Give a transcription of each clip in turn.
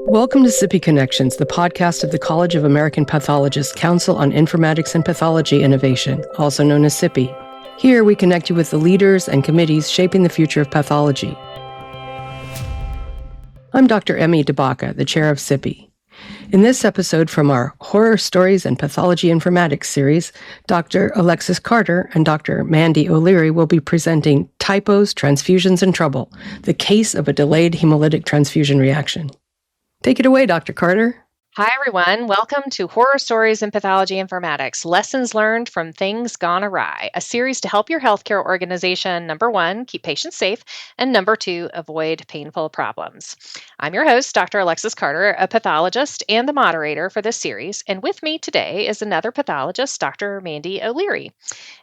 Welcome to SIPI Connections, the podcast of the College of American Pathologists Council on Informatics and Pathology Innovation, also known as SIPI. Here, we connect you with the leaders and committees shaping the future of pathology. I'm Dr. Emmy DeBaca, the chair of SIPI. In this episode from our Horror Stories and Pathology Informatics series, Dr. Alexis Carter and Dr. Mandy O'Leary will be presenting Typos, Transfusions, and Trouble, the case of a delayed hemolytic transfusion reaction. Take it away, Dr. Carter. Hi, everyone. Welcome to Horror Stories in Pathology Informatics, Lessons Learned from Things Gone Awry, a series to help your healthcare organization, number one, keep patients safe, and number two, avoid painful problems. I'm your host, Dr. Alexis Carter, a pathologist and the moderator for this series, and with me today is another pathologist, Dr. Mandy O'Leary.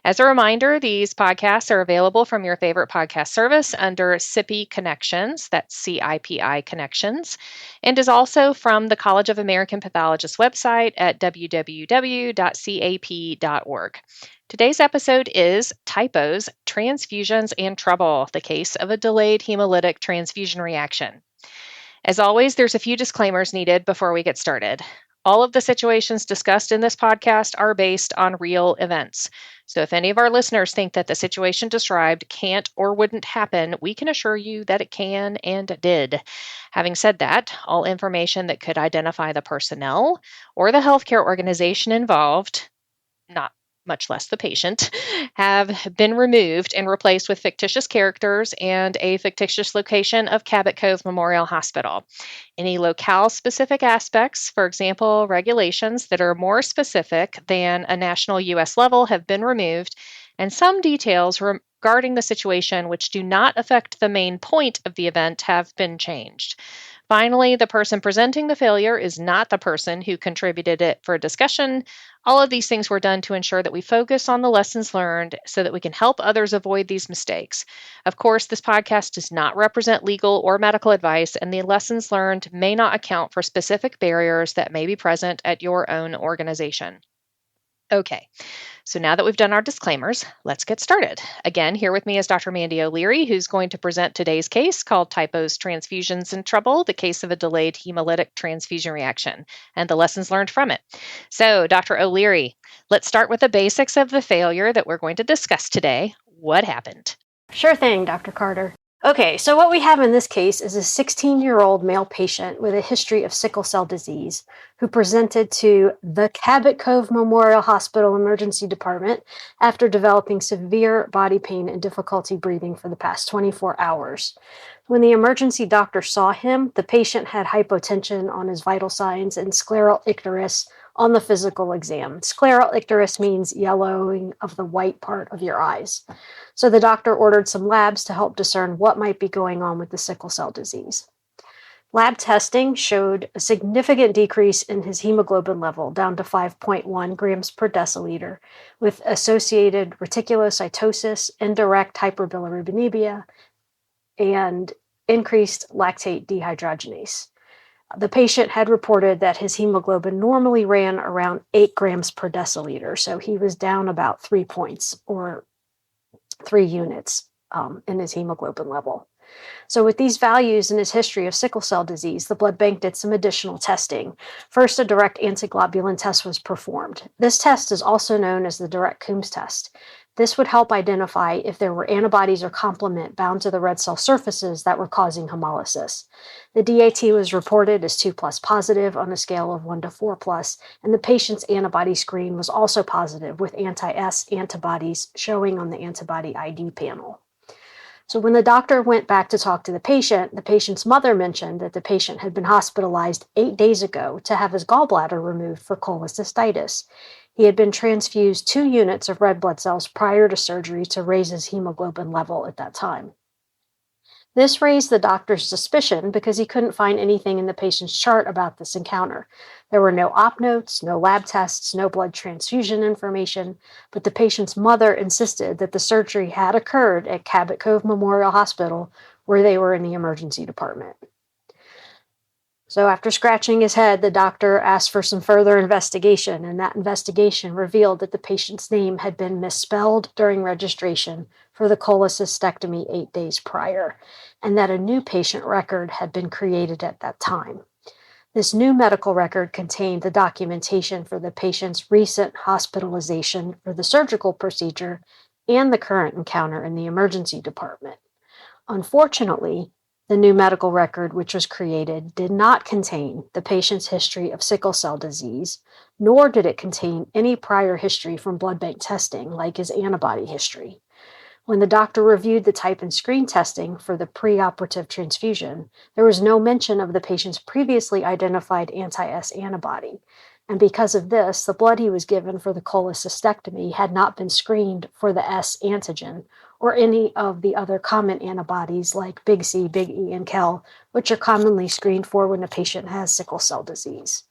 As a reminder, these podcasts are available from your favorite podcast service under SIPI Connections, that's CIPI Connections, and is also from the College of American Pathologists website at www.cap.org. Today's episode is Typos, Transfusions, and Trouble, the case of a delayed hemolytic transfusion reaction. As always, there's a few disclaimers needed before we get started. All of the situations discussed in this podcast are based on real events. So if any of our listeners think that the situation described can't or wouldn't happen, we can assure you that it can and did. Having said that, all information that could identify the personnel or the healthcare organization involved, not much less the patient, have been removed and replaced with fictitious characters and a fictitious location of Cabot Cove Memorial Hospital. Any locale-specific aspects, for example, regulations that are more specific than a national U.S. level, have been removed, and some details regarding the situation which do not affect the main point of the event have been changed. Finally, the person presenting the failure is not the person who contributed it for discussion. All of these things were done to ensure that we focus on the lessons learned so that we can help others avoid these mistakes. Of course, this podcast does not represent legal or medical advice, and the lessons learned may not account for specific barriers that may be present at your own organization. Okay, so now that we've done our disclaimers, let's get started. Again, here with me is Dr. Mandy O'Leary, who's going to present today's case called Typos, Transfusions, and Trouble, the case of a delayed hemolytic transfusion reaction, and the lessons learned from it. So, Dr. O'Leary, let's start with the basics of the failure that we're going to discuss today. What happened? Sure thing, Dr. Carter. Okay, so what we have in this case is a 16-year-old male patient with a history of sickle cell disease who presented to the Cabot Cove Memorial Hospital Emergency Department after developing severe body pain and difficulty breathing for the past 24 hours. When the emergency doctor saw him, the patient had hypotension on his vital signs and scleral icterus on the physical exam. Scleral icterus means yellowing of the white part of your eyes. So the doctor ordered some labs to help discern what might be going on with the sickle cell disease. Lab testing showed a significant decrease in his hemoglobin level, down to 5.1 grams per deciliter, with associated reticulocytosis, indirect hyperbilirubinemia, and increased lactate dehydrogenase. The patient had reported that his hemoglobin normally ran around 8 grams per deciliter, so he was down about 3 points or 3 units in his hemoglobin level. So with these values in his history of sickle cell disease, the blood bank did some additional testing. First, a direct antiglobulin test was performed. This test is also known as the direct Coombs test. This would help identify if there were antibodies or complement bound to the red cell surfaces that were causing hemolysis. The DAT was reported as 2+ positive on a scale of 1 to 4+, and the patient's antibody screen was also positive with anti-S antibodies showing on the antibody ID panel. So when the doctor went back to talk to the patient's mother mentioned that the patient had been hospitalized 8 days ago to have his gallbladder removed for cholecystitis. He had been transfused 2 units of red blood cells prior to surgery to raise his hemoglobin level at that time. This raised the doctor's suspicion because he couldn't find anything in the patient's chart about this encounter. There were no op notes, no lab tests, no blood transfusion information, but the patient's mother insisted that the surgery had occurred at Cabot Cove Memorial Hospital, where they were in the emergency department. So after scratching his head, the doctor asked for some further investigation, and that investigation revealed that the patient's name had been misspelled during registration for the cholecystectomy 8 days prior, and that a new patient record had been created at that time. This new medical record contained the documentation for the patient's recent hospitalization for the surgical procedure and the current encounter in the emergency department. Unfortunately, the new medical record which was created did not contain the patient's history of sickle cell disease, nor did it contain any prior history from blood bank testing, like his antibody history. When the doctor reviewed the type and screen testing for the preoperative transfusion, there was no mention of the patient's previously identified anti-S antibody. And because of this, the blood he was given for the cholecystectomy had not been screened for the S antigen or any of the other common antibodies like Big C, Big E, and Kel, which are commonly screened for when a patient has sickle cell disease.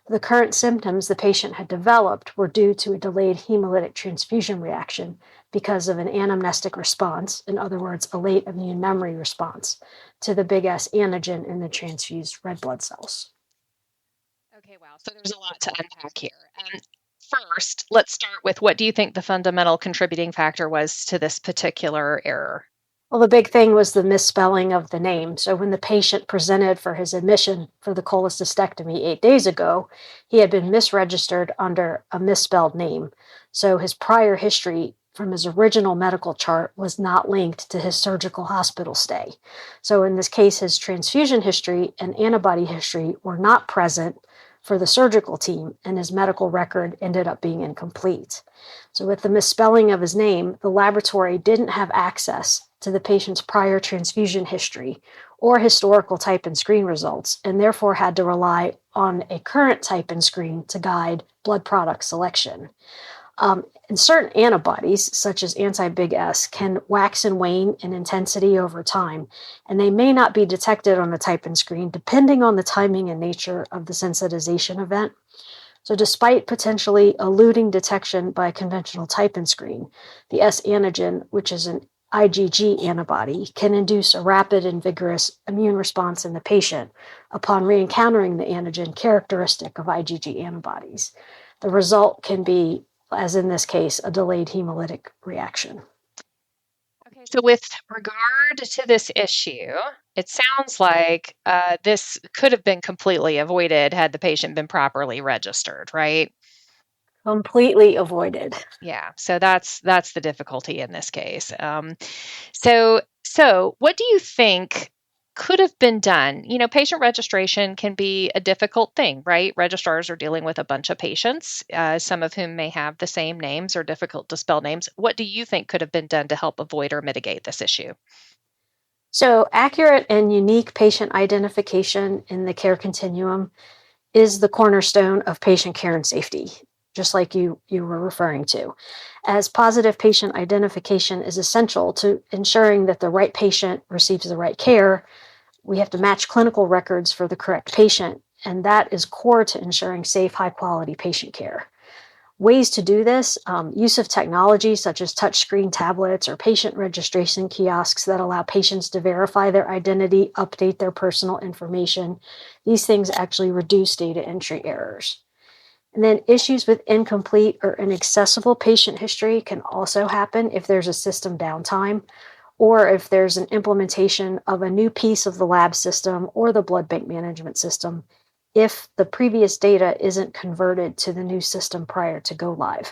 The current symptoms the patient had developed were due to a delayed hemolytic transfusion reaction because of an anamnestic response, in other words, a late immune memory response, to the big S antigen in the transfused red blood cells. Okay, wow. So there's a lot to unpack here. First, let's start with what do you think the fundamental contributing factor was to this particular error? Well, the big thing was the misspelling of the name. So when the patient presented for his admission for the cholecystectomy 8 days ago, he had been misregistered under a misspelled name. So his prior history from his original medical chart was not linked to his surgical hospital stay. So in this case, his transfusion history and antibody history were not present for the surgical team, and his medical record ended up being incomplete. So with the misspelling of his name, the laboratory didn't have access to the patient's prior transfusion history or historical type and screen results, and therefore had to rely on a current type and screen to guide blood product selection. And certain antibodies, such as anti-Big S, can wax and wane in intensity over time, and they may not be detected on the type and screen depending on the timing and nature of the sensitization event. So despite potentially eluding detection by conventional type and screen, the S antigen, which is an IgG antibody, can induce a rapid and vigorous immune response in the patient upon re-encountering the antigen characteristic of IgG antibodies. The result can be, as in this case, a delayed hemolytic reaction. Okay, so with regard to this issue, it sounds like this could have been completely avoided had the patient been properly registered, right? Completely avoided. Yeah, so that's the difficulty in this case. So what do you think could have been done? You know, patient registration can be a difficult thing, right? Registrars are dealing with a bunch of patients, some of whom may have the same names or difficult to spell names. What do you think could have been done to help avoid or mitigate this issue? So accurate and unique patient identification in the care continuum is the cornerstone of patient care and safety, just like you were referring to. As positive patient identification is essential to ensuring that the right patient receives the right care, we have to match clinical records for the correct patient, and that is core to ensuring safe, high-quality patient care. Ways to do this, use of technology such as touchscreen tablets or patient registration kiosks that allow patients to verify their identity, update their personal information. These things actually reduce data entry errors. And then issues with incomplete or inaccessible patient history can also happen if there's a system downtime or if there's an implementation of a new piece of the lab system or the blood bank management system if the previous data isn't converted to the new system prior to go live.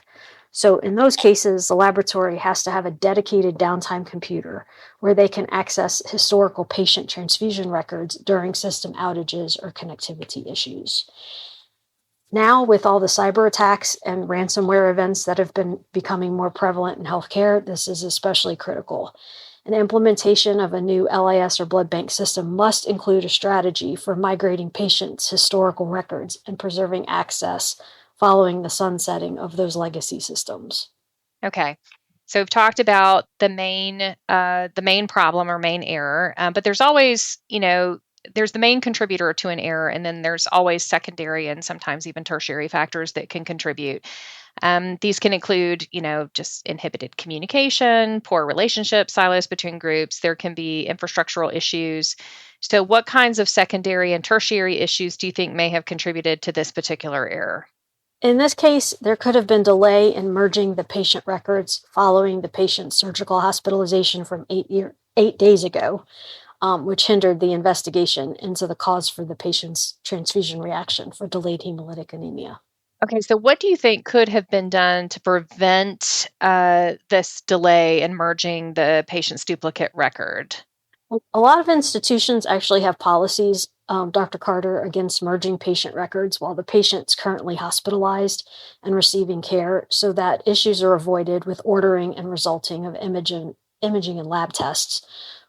So in those cases, the laboratory has to have a dedicated downtime computer where they can access historical patient transfusion records during system outages or connectivity issues. Now, with all the cyber attacks and ransomware events that have been becoming more prevalent in healthcare, this is especially critical. An implementation of a new LIS or blood bank system must include a strategy for migrating patients' historical records and preserving access following the sunsetting of those legacy systems. Okay. So we've talked about the main problem or main error, but there's always, there's the main contributor to an error, and then there's always secondary and sometimes even tertiary factors that can contribute. These can include, just inhibited communication, poor relationships, silos between groups. There can be infrastructural issues. So what kinds of secondary and tertiary issues do you think may have contributed to this particular error? In this case, there could have been delay in merging the patient records following the patient's surgical hospitalization from 8 days ago. which hindered the investigation into the cause for the patient's transfusion reaction for delayed hemolytic anemia. Okay, so what do you think could have been done to prevent this delay in merging the patient's duplicate record? A lot of institutions actually have policies, Dr. Carter, against merging patient records while the patient's currently hospitalized and receiving care, so that issues are avoided with ordering and resulting of imaging and lab tests.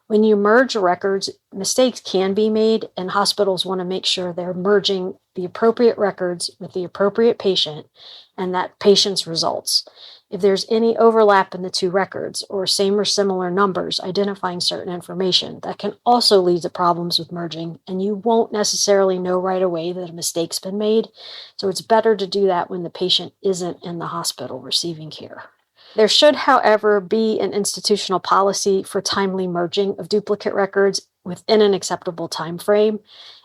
When you merge records, mistakes can be made, and hospitals want to make sure they're merging the appropriate records with the appropriate patient and that patient's results. If there's any overlap in the two records or same or similar numbers identifying certain information, that can also lead to problems with merging, and you won't necessarily know right away that a mistake's been made. So it's better to do that when the patient isn't in the hospital receiving care. There should, however, be an institutional policy for timely merging of duplicate records within an acceptable time frame,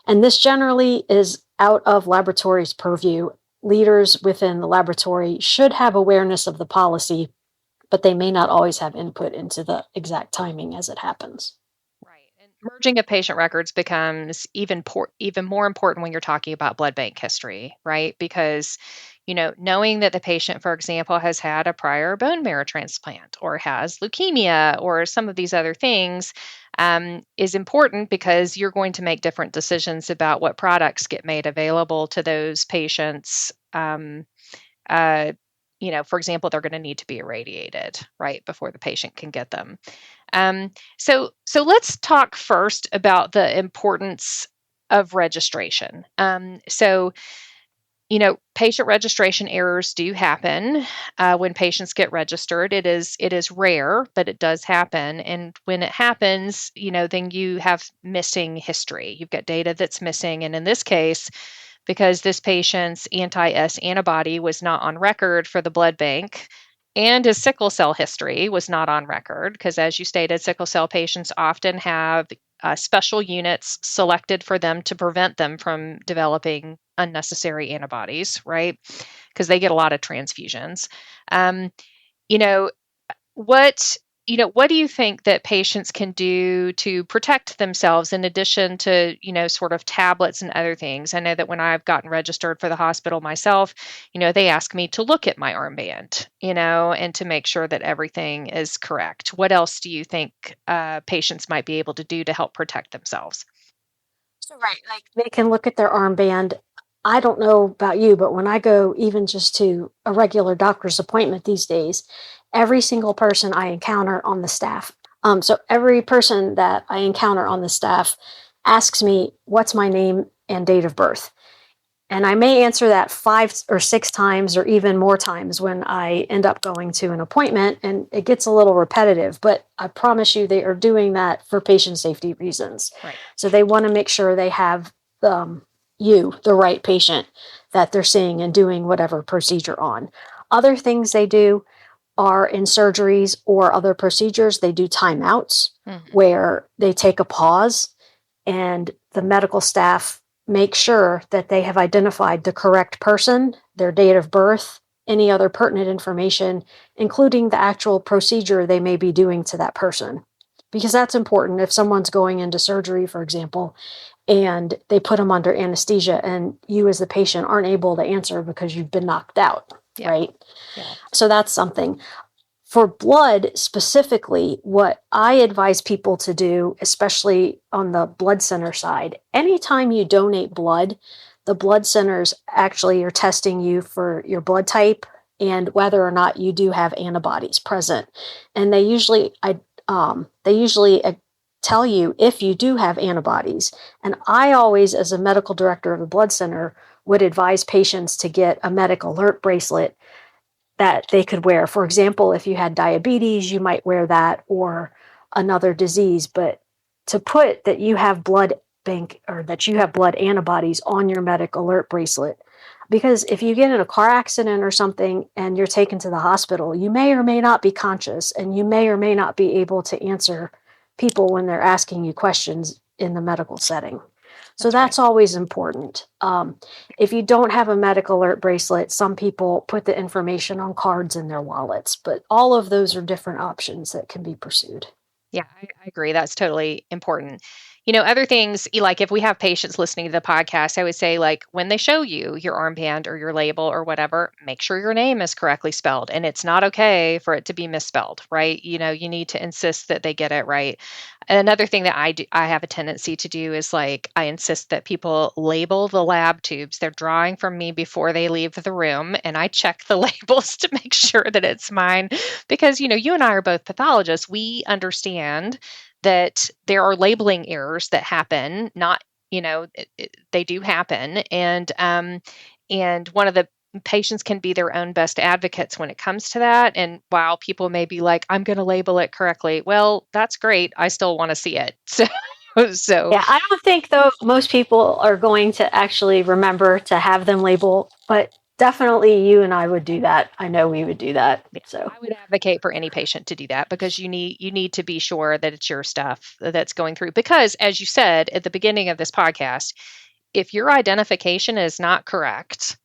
and this generally is out of laboratories' purview. Leaders within the laboratory should have awareness of the policy, but they may not always have input into the exact timing as it happens. Right. And merging of patient records becomes even more important when you're talking about blood bank history, right? Because, knowing that the patient, for example, has had a prior bone marrow transplant or has leukemia or some of these other things is important because you're going to make different decisions about what products get made available to those patients. For example, they're going to need to be irradiated, right, before the patient can get them. So let's talk first about the importance of registration. Patient registration errors do happen when patients get registered. It is rare, but it does happen. And when it happens, then you have missing history. You've got data that's missing. And in this case, because this patient's anti-S antibody was not on record for the blood bank, and his sickle cell history was not on record, because as you stated, sickle cell patients often have special units selected for them to prevent them from developing unnecessary antibodies, right? Because they get a lot of transfusions. Um, you know, what what do you think that patients can do to protect themselves in addition to, sort of tablets and other things? I know that when I've gotten registered for the hospital myself, they ask me to look at my armband, and to make sure that everything is correct. What else do you think patients might be able to do to help protect themselves? So, right, like they can look at their armband. I don't know about you, but when I go even just to a regular doctor's appointment these days, every single person I encounter on the staff, so every person that I encounter on the staff asks me, what's my name and date of birth? And I may answer that 5 or 6 times or even more times when I end up going to an appointment, and it gets a little repetitive, but I promise you they are doing that for patient safety reasons. Right. So they want to make sure they have the right patient that they're seeing and doing whatever procedure on. Other things they do are in surgeries or other procedures, they do timeouts where they take a pause and the medical staff make sure that they have identified the correct person, their date of birth, any other pertinent information, including the actual procedure they may be doing to that person. Because that's important if someone's going into surgery, for example, and they put them under anesthesia and you as the patient aren't able to answer because you've been knocked out, right? Yeah. So that's something. For blood specifically, what I advise people to do, especially on the blood center side, anytime you donate blood, the blood centers actually are testing you for your blood type and whether or not you do have antibodies present. And they usually tell you if you do have antibodies. And I always, as a medical director of the blood center, would advise patients to get a medical alert bracelet that they could wear. For example, if you had diabetes, you might wear that, or another disease. But to put that you have blood bank or that you have blood antibodies on your medical alert bracelet, because if you get in a car accident or something and you're taken to the hospital, you may or may not be conscious, and you may or may not be able to answer people when they're asking you questions in the medical setting. So that's always important. If you don't have a medical alert bracelet, some people put the information on cards in their wallets, but all of those are different options that can be pursued. Yeah, I agree. That's totally important. Other things, like if we have patients listening to the podcast, I would say, like, when they show you your armband or your label or whatever, make sure your name is correctly spelled. And it's not okay for it to be misspelled, right? You need to insist that they get it right. Another thing that I have a tendency to do is, like, I insist that people label the lab tubes they're drawing from me before they leave the room. And I check the labels to make sure that it's mine because, you and I are both pathologists. We understand that there are labeling errors that happen, not, they do happen. And one of the patients can be their own best advocates when it comes to that. And while people may be like, I'm going to label it correctly, well, that's great. I still want to see it. So Yeah, I don't think, though, most people are going to actually remember to have them label, but definitely you and I would do that. I know we would do that. So I would advocate for any patient to do that because you need to be sure that it's your stuff that's going through. Because, as you said at the beginning of this podcast, if your identification is not correct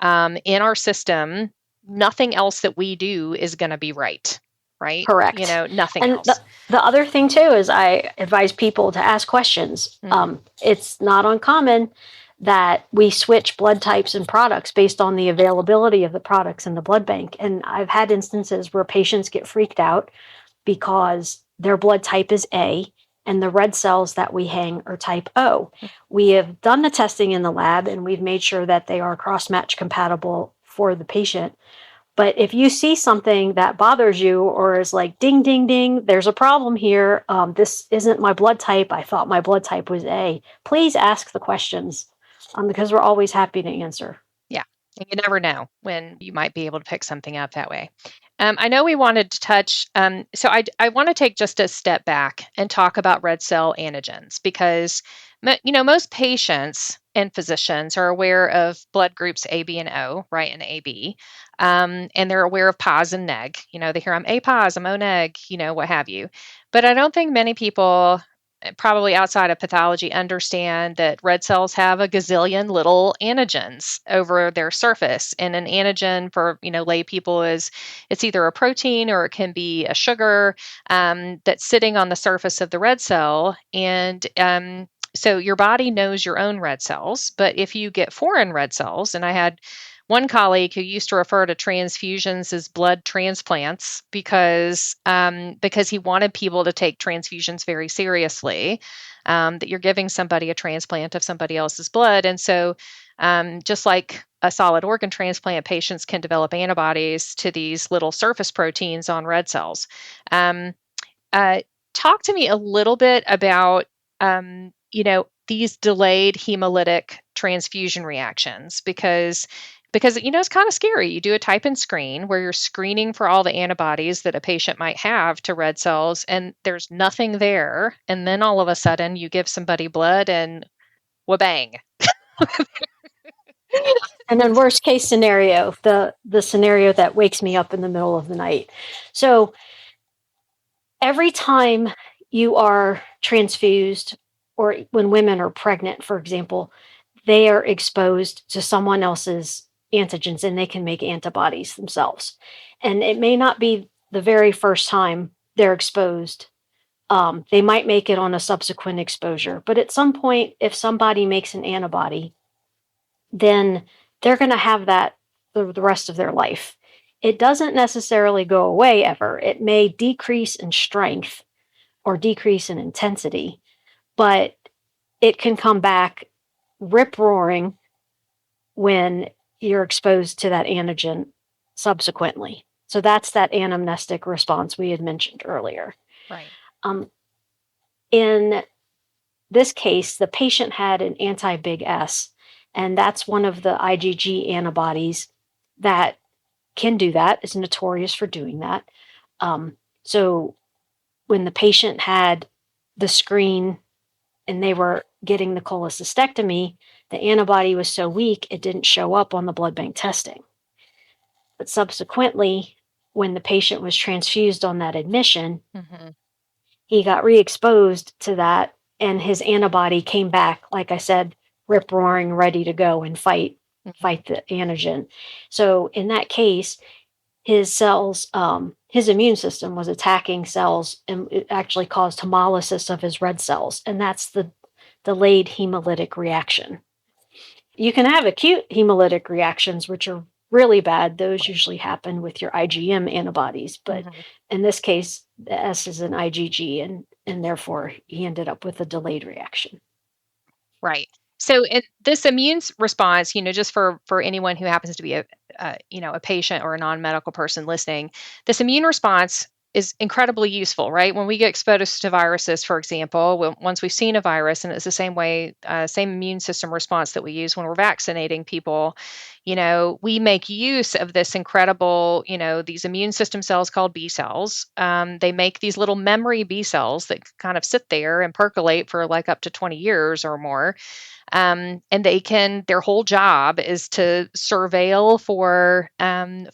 in our system, nothing else that we do is going to be right. Right? correct. Nothing And else. the other thing, too, is I advise people to ask questions. It's not uncommon that we switch blood types and products based on the availability of the products in the blood bank. And I've had instances where patients get freaked out because their blood type is A and the red cells that we hang are type O. We have done the testing in the lab and we've made sure that they are cross-match compatible for the patient. But if you see something that bothers you or is like, ding, ding, ding, there's a problem here. This isn't my blood type. I thought my blood type was A. Please ask the questions because we're always happy to answer. Yeah. And you never know when you might be able to pick something up that way. I know we wanted to touch, so I want to take just a step back and talk about red cell antigens because, most patients and physicians are aware of blood groups A, B, and O, right, and AB, and they're aware of pos and neg. They hear I'm A pos, I'm O neg, what have you. But I don't think many people probably outside of pathology understand that red cells have a gazillion little antigens over their surface. And an antigen for lay people is it's either a protein or it can be a sugar that's sitting on the surface of the red cell. And so your body knows your own red cells, but if you get foreign red cells, and I had one colleague who used to refer to transfusions as blood transplants because he wanted people to take transfusions very seriously, that you're giving somebody a transplant of somebody else's blood. And so just like a solid organ transplant, patients can develop antibodies to these little surface proteins on red cells. Talk to me a little bit about these delayed hemolytic transfusion reactions because it's kind of scary. You do a type and screen where you're screening for all the antibodies that a patient might have to red cells, and there's nothing there. And then all of a sudden you give somebody blood and wha-bang. And then worst case scenario, the scenario that wakes me up in the middle of the night. So every time you are transfused, or when women are pregnant, for example, they are exposed to someone else's antigens and they can make antibodies themselves. And it may not be the very first time they're exposed. They might make it on a subsequent exposure. But at some point, if somebody makes an antibody, then they're going to have that the rest of their life. It doesn't necessarily go away ever. It may decrease in strength or decrease in intensity, but it can come back rip-roaring when you're exposed to that antigen subsequently. So that's that anamnestic response we had mentioned earlier. Right. In this case, the patient had an anti-big S, and that's one of the IgG antibodies that can do that. It's notorious for doing that. So when the patient had the screen and they were getting the cholecystectomy, the antibody was so weak it didn't show up on the blood bank testing. But subsequently, when the patient was transfused on that admission, he got re-exposed to that, and his antibody came back, like I said, rip-roaring, ready to go and fight the antigen. So in that case, his cells, his immune system was attacking cells, and it actually caused hemolysis of his red cells, and that's the delayed hemolytic reaction. You can have acute hemolytic reactions, which are really bad. Those usually happen with your IgM antibodies, but in this case, the S is an IgG, and therefore he ended up with a delayed reaction. Right. So this immune response, just for anyone who happens to be a patient or a non-medical person listening, this immune response is incredibly useful, right? When we get exposed to viruses, for example, once we've seen a virus, and it's the same way, same immune system response that we use when we're vaccinating people, we make use of this incredible, these immune system cells called B cells. They make these little memory B cells that kind of sit there and percolate for like up to 20 years or more. And their whole job is to surveil for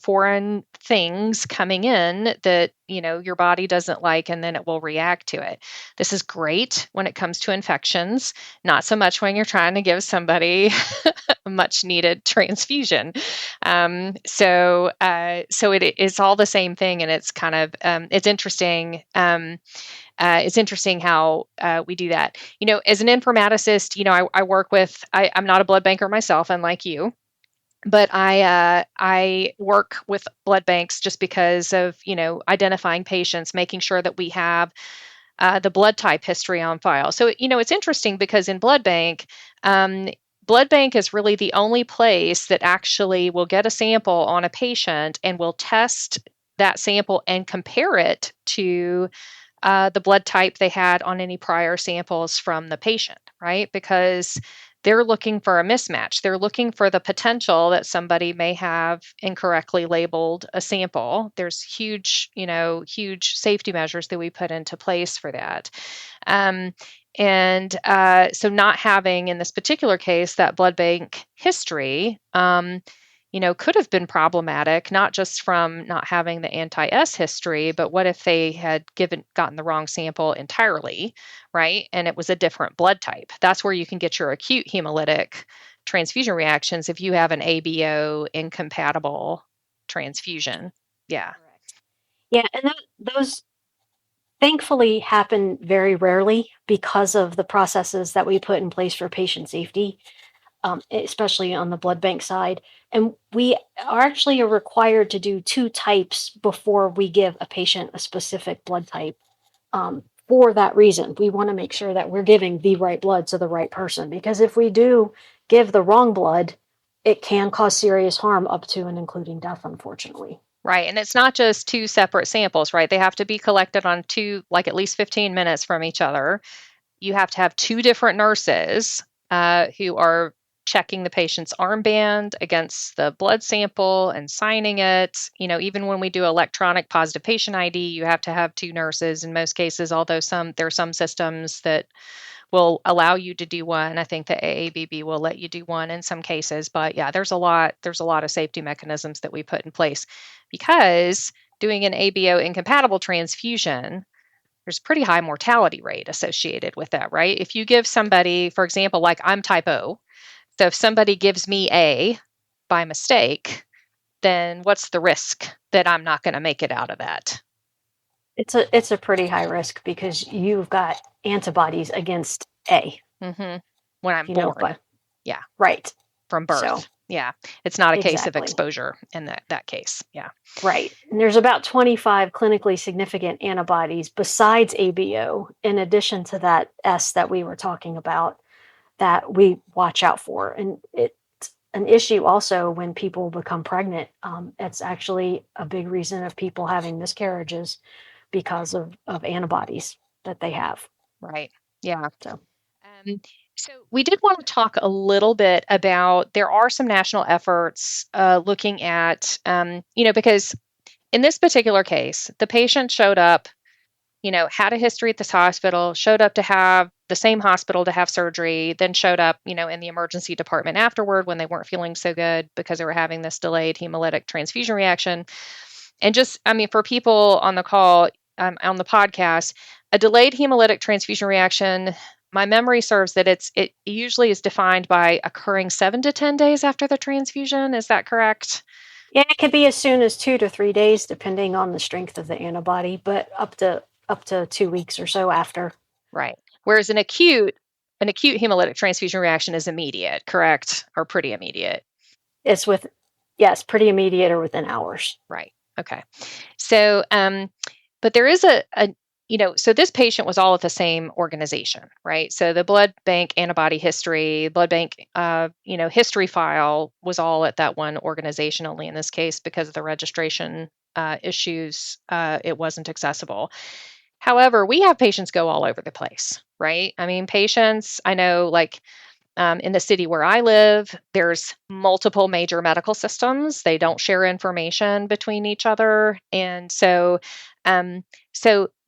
foreign things coming in that, your body doesn't like, and then it will react to it. This is great when it comes to infections, not so much when you're trying to give somebody a much needed transfusion. So it is all the same thing. And it's kind of, it's interesting. It's interesting how we do that. As an informaticist, I work with, I'm not a blood banker myself, unlike you, but I work with blood banks just because of, identifying patients, making sure that we have the blood type history on file. So, it's interesting because in blood bank is really the only place that actually will get a sample on a patient and will test that sample and compare it to the blood type they had on any prior samples from the patient, right? Because they're looking for a mismatch. They're looking for the potential that somebody may have incorrectly labeled a sample. There's huge safety measures that we put into place for that. So not having, in this particular case, that blood bank history, could have been problematic, not just from not having the anti-S history, but what if they had gotten the wrong sample entirely, right? And it was a different blood type. That's where you can get your acute hemolytic transfusion reactions if you have an ABO incompatible transfusion. Yeah. Yeah, and those thankfully happen very rarely because of the processes that we put in place for patient safety. Especially on the blood bank side. And we are actually required to do 2 types before we give a patient a specific blood type. For that reason, we want to make sure that we're giving the right blood to the right person, because if we do give the wrong blood, it can cause serious harm up to and including death, unfortunately. Right. And it's not just 2 separate samples, right? They have to be collected on 2, like at least 15 minutes from each other. You have to have 2 different nurses who are checking the patient's armband against the blood sample and signing it. Even when we do electronic positive patient ID, you have to have 2 nurses in most cases, although there are some systems that will allow you to do one. I think the AABB will let you do one in some cases, but yeah, there's a lot of safety mechanisms that we put in place, because doing an ABO incompatible transfusion, there's a pretty high mortality rate associated with that, right? If you give somebody, for example, like I'm type O, so if somebody gives me A by mistake, then what's the risk that I'm not going to make it out of that? It's a pretty high risk because you've got antibodies against A. Mm-hmm. When I'm born. Yeah. Right. From birth. So, yeah. It's not a case of exactly. exposure in that case. Yeah. Right. And there's about 25 clinically significant antibodies besides ABO, in addition to that S that we were talking about, that we watch out for. And it's an issue also when people become pregnant. It's actually a big reason of people having miscarriages because of antibodies that they have. Right. Yeah. So we did want to talk a little bit about, there are some national efforts looking at, because in this particular case, the patient showed up, had a history at this hospital, showed up to have the same hospital to have surgery, then showed up, in the emergency department afterward when they weren't feeling so good because they were having this delayed hemolytic transfusion reaction. And just, for people on the call, on the podcast, a delayed hemolytic transfusion reaction, my memory serves that it usually is defined by occurring 7 to 10 days after the transfusion. Is that correct? Yeah, it could be as soon as 2 to 3 days, depending on the strength of the antibody, but up to 2 weeks or so after. Right. Whereas an acute hemolytic transfusion reaction is immediate, correct? Or pretty immediate. It's yes, pretty immediate or within hours. Right. Okay. So, but there is so this patient was all at the same organization, right? So the blood bank antibody history, blood bank, history file was all at that one organization. Only in this case, because of the registration issues, it wasn't accessible. However, we have patients go all over the place, right? I mean, patients, I know, like in the city where I live, there's multiple major medical systems. They don't share information between each other. And so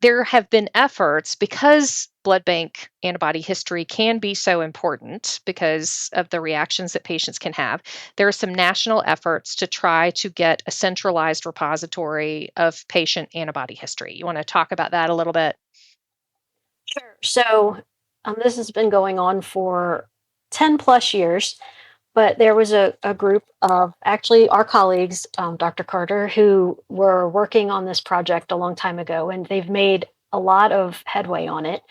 there have been efforts, because blood bank antibody history can be so important because of the reactions that patients can have. There are some national efforts to try to get a centralized repository of patient antibody history. You want to talk about that a little bit? Sure. So this has been going on for 10 plus years, but there was a group of actually our colleagues, Dr. Carter, who were working on this project a long time ago, and they've made a lot of headway on it.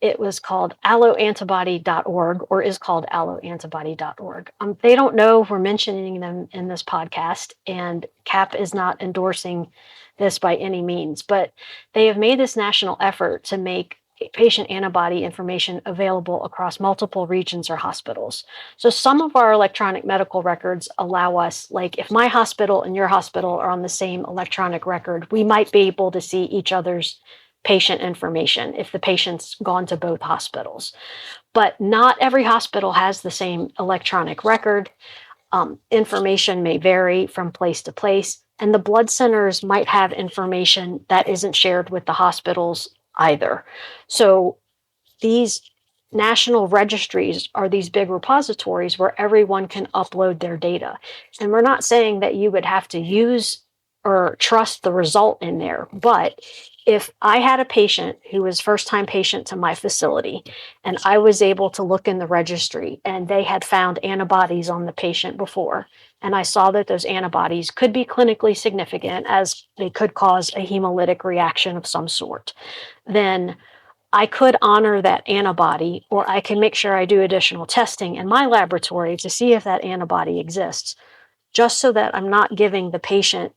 It was called alloantibody.org, or is called alloantibody.org. They don't know we're mentioning them in this podcast, and CAP is not endorsing this by any means, but they have made this national effort to make patient antibody information available across multiple regions or hospitals. So some of our electronic medical records allow us, like if my hospital and your hospital are on the same electronic record, we might be able to see each other's patient information if the patient's gone to both hospitals. But not every hospital has the same electronic record. Information may vary from place to place, and the blood centers might have information that isn't shared with the hospitals either. So these national registries are these big repositories where everyone can upload their data. And we're not saying that you would have to use or trust the result in there, but if I had a patient who was first-time patient to my facility and I was able to look in the registry and they had found antibodies on the patient before, and I saw that those antibodies could be clinically significant as they could cause a hemolytic reaction of some sort, then I could honor that antibody, or I can make sure I do additional testing in my laboratory to see if that antibody exists, just so that I'm not giving the patient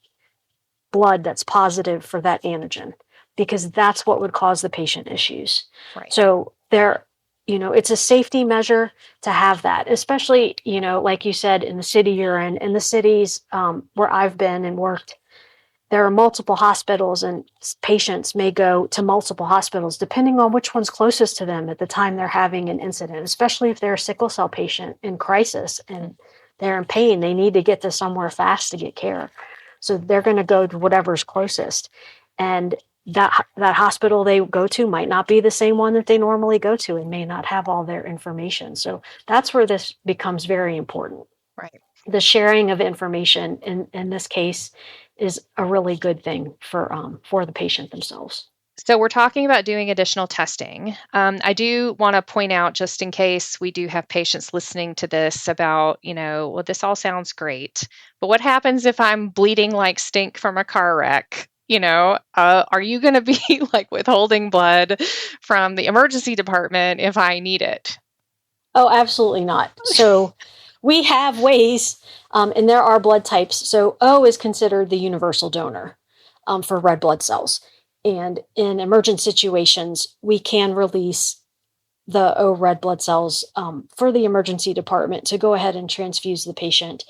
blood that's positive for that antigen, because that's what would cause the patient issues. Right. So it's a safety measure to have that, especially, like you said, in the city you're in the cities where I've been and worked, there are multiple hospitals, and patients may go to multiple hospitals depending on which one's closest to them at the time they're having an incident, especially if they're a sickle cell patient in crisis and they're in pain. They need to get to somewhere fast to get care. So they're going to go to whatever's closest. And that hospital they go to might not be the same one that they normally go to and may not have all their information. So that's where this becomes very important. Right. The sharing of information in this case is a really good thing for the patient themselves. So we're talking about doing additional testing. I do want to point out, just in case we do have patients listening to this, about, well, this all sounds great, but what happens if I'm bleeding like stink from a car wreck? Are you going to be like withholding blood from the emergency department if I need it? Oh, absolutely not. So we have ways, and there are blood types. So O is considered the universal donor for red blood cells. And in emergent situations, we can release the O red blood cells for the emergency department to go ahead and transfuse the patient.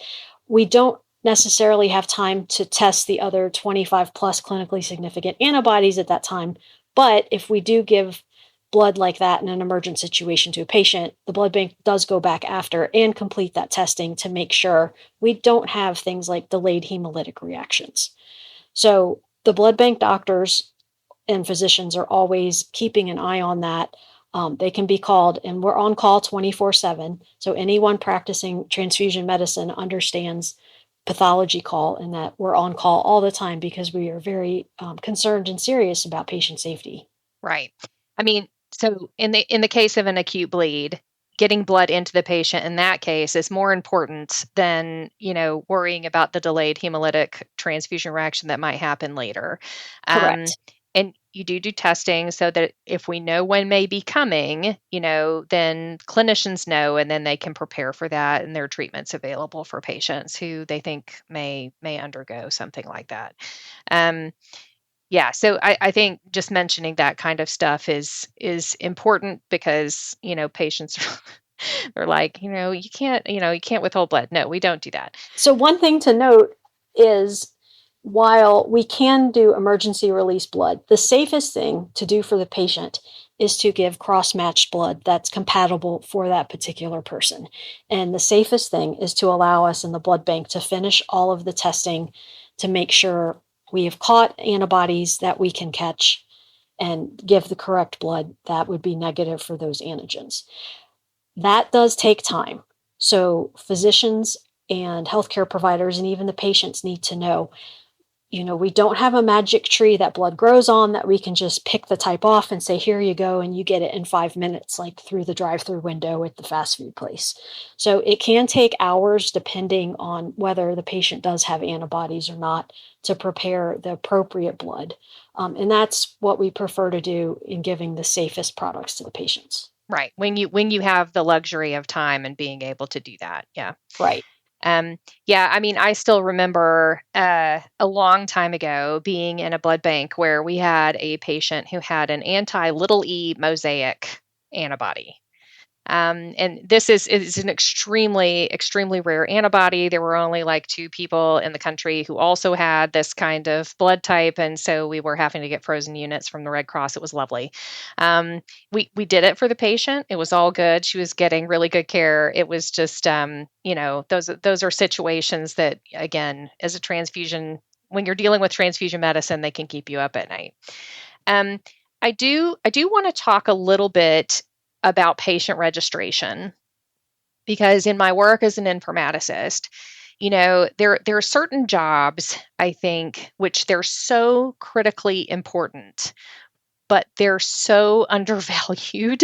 We don't necessarily have time to test the other 25 plus clinically significant antibodies at that time. But if we do give blood like that in an emergent situation to a patient, the blood bank does go back after and complete that testing to make sure we don't have things like delayed hemolytic reactions. So the blood bank doctors and physicians are always keeping an eye on that. They can be called, and we're on call 24/7. So anyone practicing transfusion medicine understands pathology call, and that we're on call all the time because we are very concerned and serious about patient safety. Right. I mean, so in the case of an acute bleed, getting blood into the patient in that case is more important than, worrying about the delayed hemolytic transfusion reaction that might happen later. Correct. And you do testing so that if we know when may be coming, then clinicians know, and then they can prepare for that, and there are treatments available for patients who they think may undergo something like that. So I think just mentioning that kind of stuff is important because, patients are like, you can't withhold blood. No, we don't do that. So one thing to note is while we can do emergency release blood, the safest thing to do for the patient is to give cross-matched blood that's compatible for that particular person. And the safest thing is to allow us in the blood bank to finish all of the testing to make sure we have caught antibodies that we can catch and give the correct blood that would be negative for those antigens. That does take time. So physicians and healthcare providers and even the patients need to know, we don't have a magic tree that blood grows on that we can just pick the type off and say, here you go, and you get it in 5 minutes, like through the drive-through window at the fast food place. So it can take hours depending on whether the patient does have antibodies or not to prepare the appropriate blood. And that's what we prefer to do in giving the safest products to the patients. Right. When you have the luxury of time and being able to do that. Yeah. Right. I still remember a long time ago being in a blood bank where we had a patient who had an anti-little e mosaic antibody. And this is an extremely, extremely rare antibody. There were only like 2 people in the country who also had this kind of blood type. And so we were having to get frozen units from the Red Cross. It was lovely. We did it for the patient. It was all good. She was getting really good care. It was just, those are situations that, again, as a transfusion, when you're dealing with transfusion medicine, they can keep you up at night. I do want to talk a little bit about patient registration, because in my work as an informaticist, there are certain jobs, I think, which they're so critically important, but they're so undervalued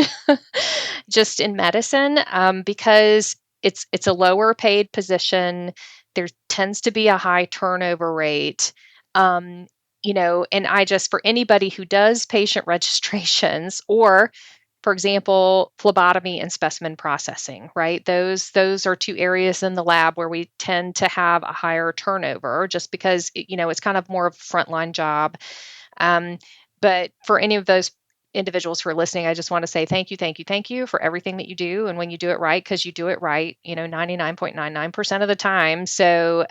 just in medicine, because it's a lower paid position. There tends to be a high turnover rate. And for anybody who does patient registrations, or for example, phlebotomy and specimen processing, right? Those are 2 areas in the lab where we tend to have a higher turnover just because, it's kind of more of a frontline job. But for any of those individuals who are listening, I just want to say thank you for everything that you do. And when you do it right, because you do it right, 99.99% of the time. So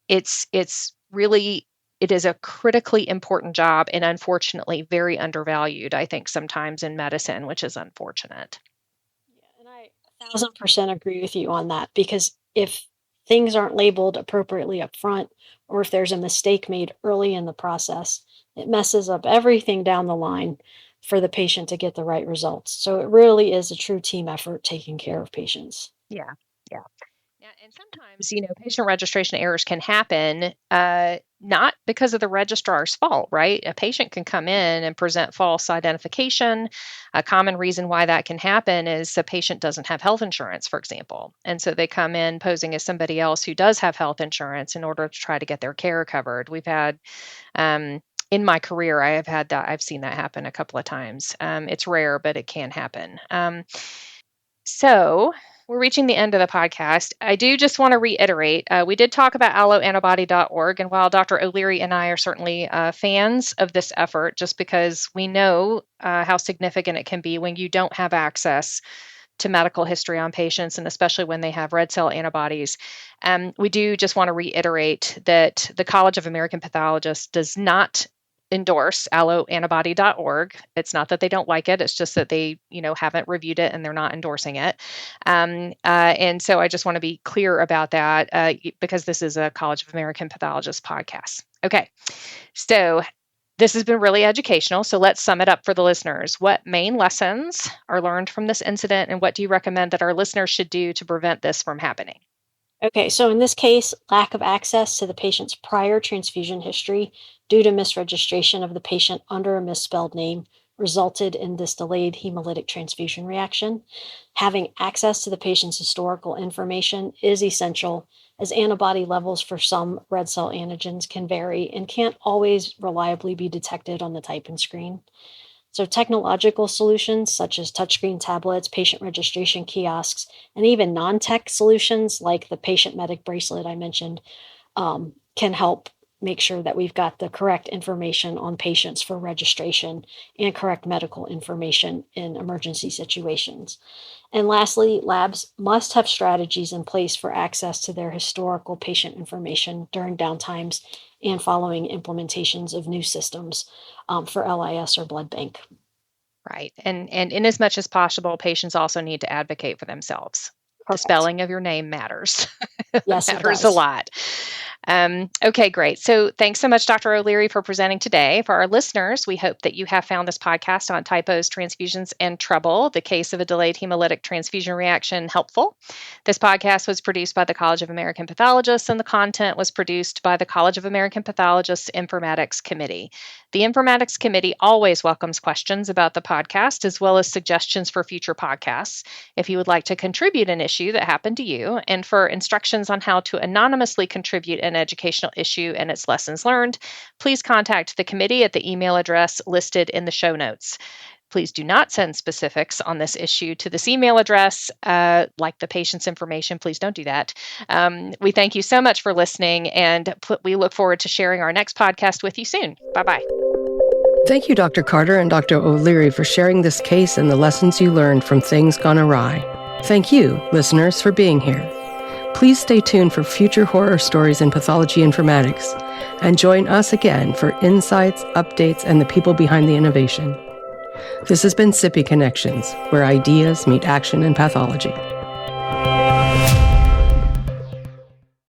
it's really, it is a critically important job, and unfortunately very undervalued, I think, sometimes in medicine, which is unfortunate. Yeah, and I 1,000% agree with you on that, because if things aren't labeled appropriately up front, or if there's a mistake made early in the process, it messes up everything down the line for the patient to get the right results. So it really is a true team effort taking care of patients. Yeah. Yeah, and sometimes, patient registration errors can happen, not because of the registrar's fault, right? A patient can come in and present false identification. A common reason why that can happen is the patient doesn't have health insurance, for example. And so they come in posing as somebody else who does have health insurance in order to try to get their care covered. We've had, in my career, I've seen that happen a couple of times. It's rare, but it can happen. So we're reaching the end of the podcast. I do just want to reiterate, we did talk about alloantibody.org, and while Dr. O'Leary and I are certainly fans of this effort, just because we know how significant it can be when you don't have access to medical history on patients, and especially when they have red cell antibodies, we do just want to reiterate that the College of American Pathologists does not endorse alloantibody.org. It's not that they don't like it. It's just that they, haven't reviewed it and they're not endorsing it. And so I just want to be clear about that, because this is a College of American Pathologists podcast. Okay. So this has been really educational. So let's sum it up for the listeners. What main lessons are learned from this incident, and what do you recommend that our listeners should do to prevent this from happening? Okay, so in this case, lack of access to the patient's prior transfusion history due to misregistration of the patient under a misspelled name resulted in this delayed hemolytic transfusion reaction. Having access to the patient's historical information is essential, as antibody levels for some red cell antigens can vary and can't always reliably be detected on the typing screen. So technological solutions such as touchscreen tablets, patient registration kiosks, and even non-tech solutions like the patient medic bracelet I mentioned can help make sure that we've got the correct information on patients for registration and correct medical information in emergency situations. And lastly, labs must have strategies in place for access to their historical patient information during downtimes and following implementations of new systems for LIS or blood bank. Right. And in as much as possible, patients also need to advocate for themselves. Perfect. The spelling of your name matters. Yes, it matters does. a lot. Okay, great. So thanks so much, Dr. O'Leary, for presenting today. For our listeners, we hope that you have found this podcast on typos, transfusions, and trouble, the case of a delayed hemolytic transfusion reaction, helpful. This podcast was produced by the College of American Pathologists, and the content was produced by the College of American Pathologists Informatics Committee. The Informatics Committee always welcomes questions about the podcast, as well as suggestions for future podcasts. If you would like to contribute an issue that happened to you, and for instructions on how to anonymously contribute an educational issue and its lessons learned, please contact the committee at the email address listed in the show notes. Please do not send specifics on this issue to this email address, like the patient's information. Please don't do that. We thank you so much for listening, and we look forward to sharing our next podcast with you soon. Bye-bye. Thank you, Dr. Carter and Dr. O'Leary, for sharing this case and the lessons you learned from things gone awry. Thank you, listeners, for being here. Please stay tuned for future horror stories in pathology informatics, and join us again for insights, updates, and the people behind the innovation. This has been SIPI Connections, where ideas meet action in pathology.